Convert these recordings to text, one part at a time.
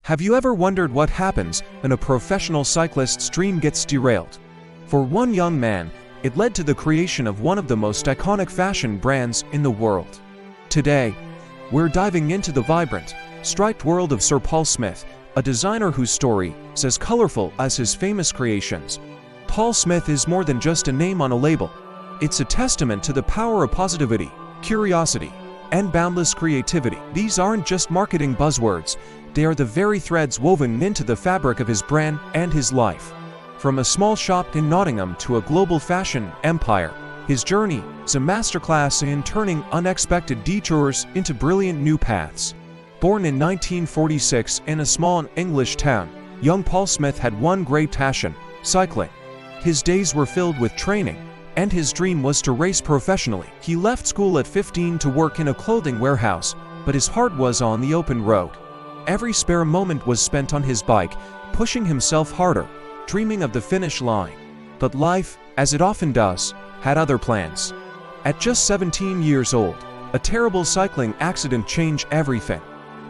Have you ever wondered what happens when a professional cyclist's dream gets derailed? For one young man, it led to the creation of one of the most iconic fashion brands in the world. Today, we're diving into the vibrant, striped world of Sir Paul Smith, a designer whose story is as colorful as his famous creations. Paul Smith is more than just a name on a label. It's a testament to the power of positivity, curiosity, and boundless creativity. These aren't just marketing buzzwords, they are the very threads woven into the fabric of his brand and his life. From a small shop in Nottingham to a global fashion empire, his journey is a masterclass in turning unexpected detours into brilliant new paths. Born in 1946 in a small English town, young Paul Smith had one great passion: cycling. His days were filled with training, and his dream was to race professionally. He left school at 15 to work in a clothing warehouse, but his heart was on the open road. Every spare moment was spent on his bike, pushing himself harder, dreaming of the finish line. But life, as it often does, had other plans. At just 17 years old, a terrible cycling accident changed everything.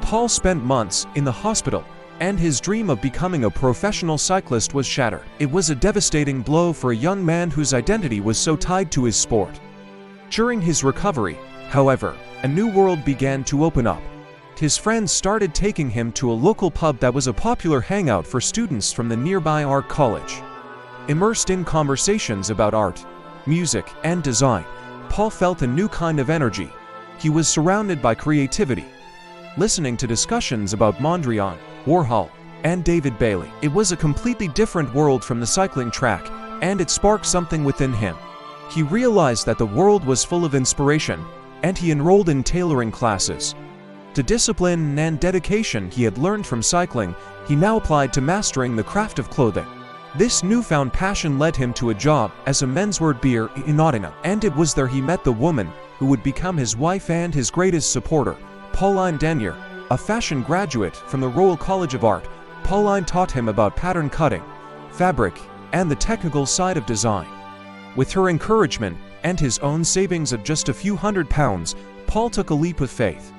Paul spent months in the hospital, and his dream of becoming a professional cyclist was shattered. It was a devastating blow for a young man whose identity was so tied to his sport. During his recovery, however, a new world began to open up. His friends started taking him to a local pub that was a popular hangout for students from the nearby art college. Immersed in conversations about art, music, and design, Paul felt a new kind of energy. He was surrounded by creativity, listening to discussions about Mondrian, Warhol, and David Bailey. It was a completely different world from the cycling track, and it sparked something within him. He realized that the world was full of inspiration, and he enrolled in tailoring classes. The discipline and dedication he had learned from cycling, he now applied to mastering the craft of clothing. This newfound passion led him to a job as a menswear buyer in Nottingham, and it was there he met the woman who would become his wife and his greatest supporter, Pauline Denyer, a fashion graduate from the Royal College of Art. Pauline taught him about pattern cutting, fabric, and the technical side of design. With her encouragement and his own savings of just a few £100s, Paul took a leap of faith.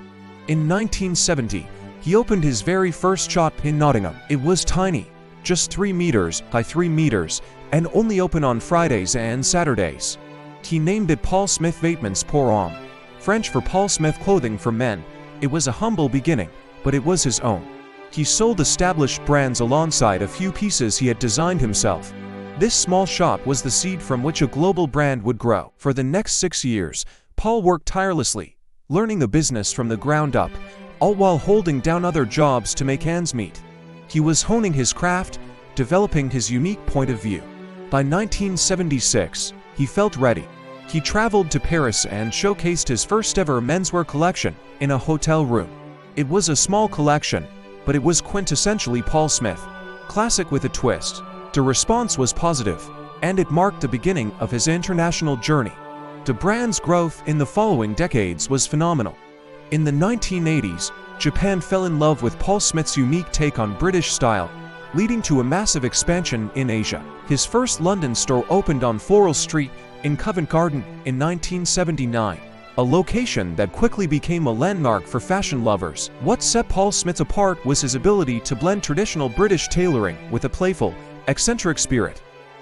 In 1970, he opened his very first shop in Nottingham. It was tiny, just 3 meters by 3 meters, and only open on Fridays and Saturdays. He named it Paul Smith Vêtements pour Hommes, French for Paul Smith Clothing for Men. It was a humble beginning, but it was his own. He sold established brands alongside a few pieces he had designed himself. This small shop was the seed from which a global brand would grow. For the next 6 years, Paul worked tirelessly, learning the business from the ground up, all while holding down other jobs to make ends meet. He was honing his craft, developing his unique point of view. By 1976, he felt ready. He traveled to Paris and showcased his first ever menswear collection in a hotel room. It was a small collection, but it was quintessentially Paul Smith, classic with a twist. The response was positive, and it marked the beginning of his international journey. The brand's growth in the following decades was phenomenal. In the 1980s, Japan fell in love with Paul Smith's unique take on British style, leading to a massive expansion in Asia. His first London store opened on Floral Street in Covent Garden in 1979, a location that quickly became a landmark for fashion lovers. What set Paul Smith apart was his ability to blend traditional British tailoring with a playful, eccentric spirit.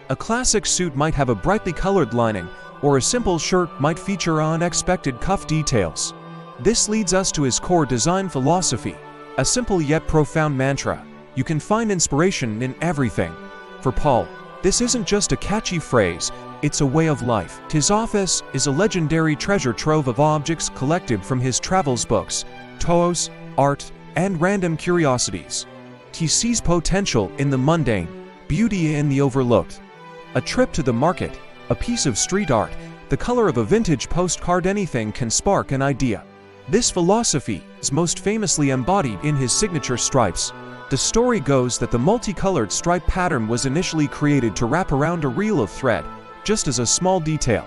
A classic suit might have a brightly colored lining, or a simple shirt might feature unexpected cuff details. This leads us to his core design philosophy, a simple yet profound mantra: you can find inspiration in everything. For Paul, this isn't just a catchy phrase, it's a way of life. His office is a legendary treasure trove of objects collected from his travels books, tours, art, and random curiosities. He sees potential in the mundane, beauty in the overlooked. A trip to the market, a piece of street art, the color of a vintage postcard, anything can spark an idea. This philosophy is most famously embodied in his signature stripes. The story goes that the multicolored stripe pattern was initially created to wrap around a reel of thread, just as a small detail.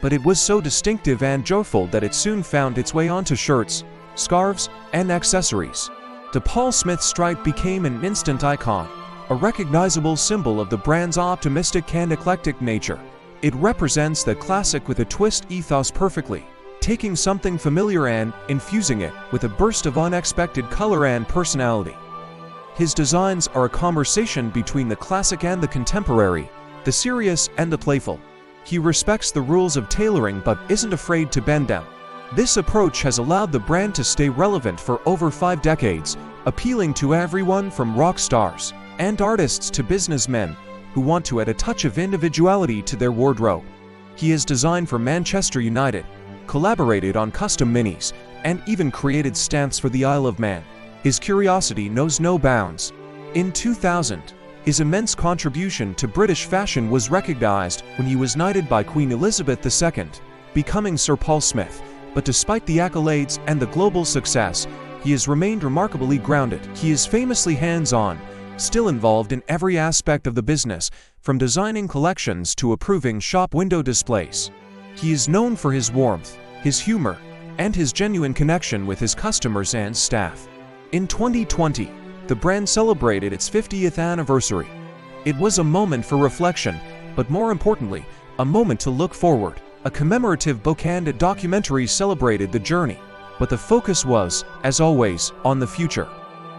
But it was so distinctive and joyful that it soon found its way onto shirts, scarves, and accessories. The Paul Smith stripe became an instant icon, a recognizable symbol of the brand's optimistic and eclectic nature. It represents the classic with a twist ethos perfectly, taking something familiar and infusing it with a burst of unexpected color and personality. His designs are a conversation between the classic and the contemporary, the serious and the playful. He respects the rules of tailoring but isn't afraid to bend them. This approach has allowed the brand to stay relevant for over 5 decades, appealing to everyone from rock stars and artists to businessmen who want to add a touch of individuality to their wardrobe. He has designed for Manchester United, collaborated on custom minis, and even created stamps for the Isle of Man. His curiosity knows no bounds. In 2000, his immense contribution to British fashion was recognized when he was knighted by Queen Elizabeth II, becoming Sir Paul Smith. But despite the accolades and the global success, he has remained remarkably grounded. He is famously hands-on, still involved in every aspect of the business, from designing collections to approving shop window displays. He is known for his warmth, his humor, and his genuine connection with his customers and staff. In 2020, the brand celebrated its 50th anniversary. It was a moment for reflection, but more importantly, a moment to look forward. A commemorative book and a documentary celebrated the journey, but the focus was, as always, on the future.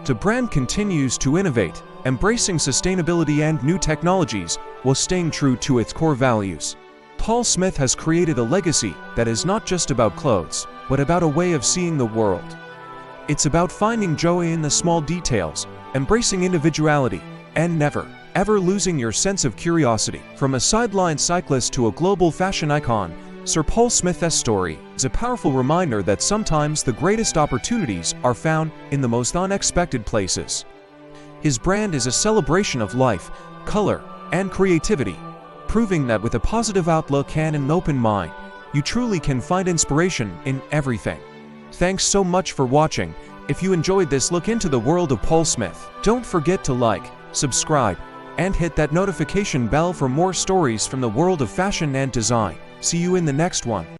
The brand continues to innovate, embracing sustainability and new technologies while staying true to its core values. Paul Smith has created a legacy that is not just about clothes, but about a way of seeing the world. It's about finding joy in the small details, embracing individuality, and never, ever losing your sense of curiosity. From a sideline cyclist to a global fashion icon, Sir Paul Smith's story is a powerful reminder that sometimes the greatest opportunities are found in the most unexpected places. His brand is a celebration of life, color, and creativity, proving that with a positive outlook and an open mind, you truly can find inspiration in everything. Thanks so much for watching. If you enjoyed this look into the world of Paul Smith, don't forget to like, subscribe, and hit that notification bell for more stories from the world of fashion and design. See you in the next one.